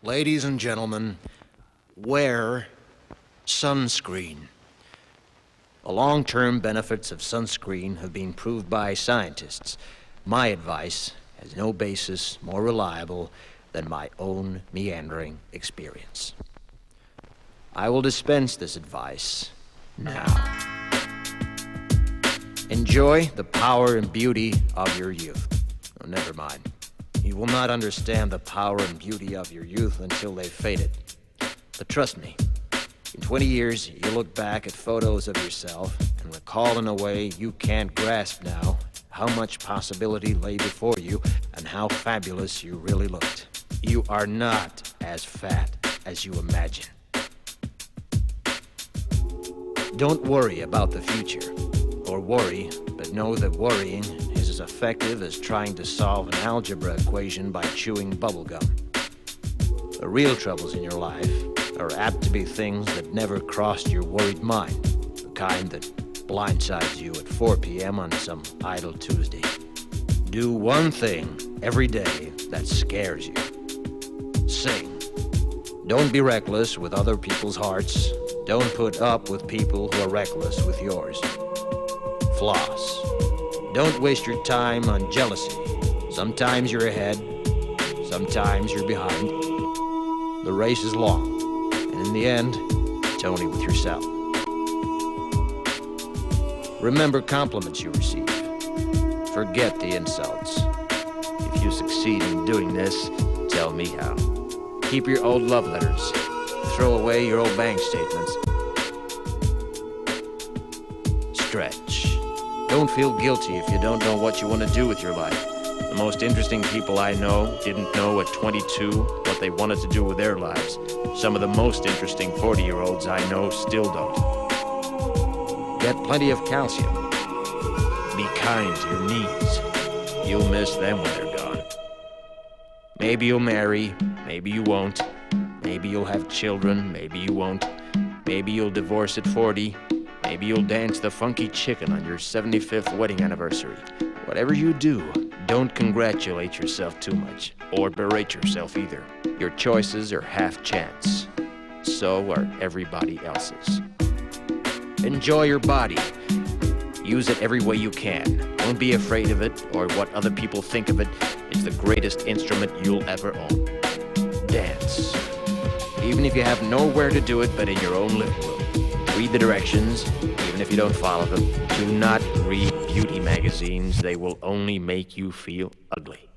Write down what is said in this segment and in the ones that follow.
Ladies and gentlemen, wear sunscreen. The long-term benefits of sunscreen have been proved by scientists. My advice has no basis more reliable than my own meandering experience. I will dispense this advice now. Enjoy the power and beauty of your youth. Oh, never mind. You will not understand the power and beauty of your youth until they've faded. But trust me, in 20 years, you'll look back at photos of yourself and recall in a way you can't grasp now how much possibility lay before you and how fabulous you really looked. You are not as fat as you imagine. Don't worry about the future, or worry, but know that worrying is as effective as trying to solve an algebra equation by chewing bubblegum. The real troubles in your life are apt to be things that never crossed your worried mind, the kind that blindsides you at 4 p.m. on some idle Tuesday. Do one thing every day that scares you. Sing. Don't be reckless with other people's hearts. Don't put up with people who are reckless with yours. Floss. Don't waste your time on jealousy. Sometimes you're ahead, sometimes you're behind. The race is long, and in the end, it's only with yourself. Remember compliments you receive. Forget the insults. If you succeed in doing this, tell me how. Keep your old love letters. Throw away your old bank statements. Stretch. Don't feel guilty if you don't know what you want to do with your life. The most interesting people I know didn't know at 22 what they wanted to do with their lives. Some of the most interesting 40-year-olds I know still don't. Get plenty of calcium. Be kind to your knees. You'll miss them when they're gone. Maybe you'll marry, maybe you won't. Maybe you'll have children, maybe you won't. Maybe you'll divorce at 40. Maybe you'll dance the funky chicken on your 75th wedding anniversary. Whatever you do, don't congratulate yourself too much, or berate yourself either. Your choices are half chance. So are everybody else's. Enjoy your body. Use it every way you can. Don't be afraid of it, or what other people think of it. It's the greatest instrument you'll ever own. Dance. Even if you have nowhere to do it but in your own living room. Read the directions, even if you don't follow them. Do not read beauty magazines. They will only make you feel ugly.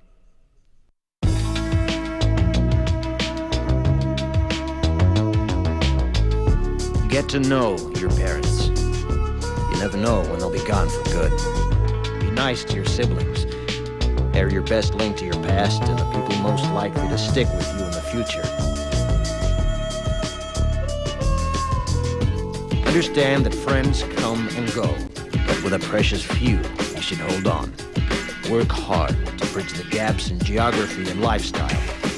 Get to know your parents. You never know when they'll be gone for good. Be nice to your siblings. They're your best link to your past and the people most likely to stick with you in the future. Understand that friends come and go, but with a precious few, you should hold on. Work hard to bridge the gaps in geography and lifestyle,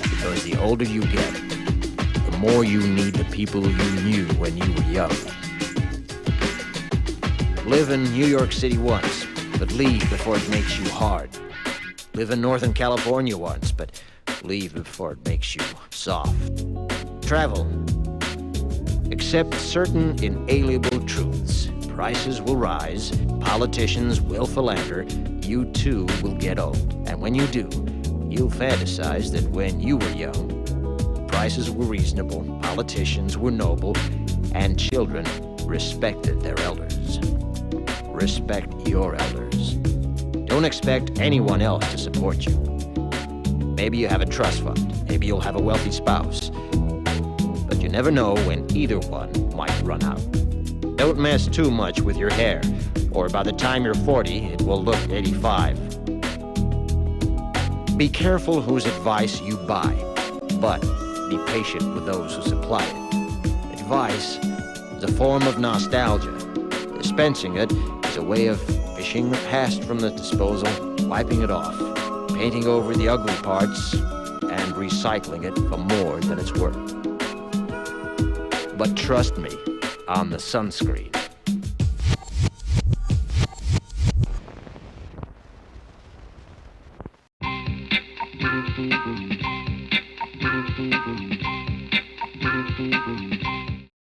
because the older you get, the more you need the people you knew when you were young. Live in New York City once, but leave before it makes you hard. Live in Northern California once, but leave before it makes you soft. Travel. Accept certain inalienable truths. Prices will rise, politicians will philander, you too will get old. And when you do, you'll fantasize that when you were young, prices were reasonable, politicians were noble, and children respected their elders. Respect your elders. Don't expect anyone else to support you. Maybe you have a trust fund, maybe you'll have a wealthy spouse. But you never know when either one might run out. Don't mess too much with your hair, or by the time you're 40, it will look 85. Be careful whose advice you buy, but be patient with those who supply it. Advice is a form of nostalgia. Dispensing it is a way of fishing the past from the disposal, wiping it off, painting over the ugly parts, and recycling it for more than it's worth. But trust me on the sunscreen.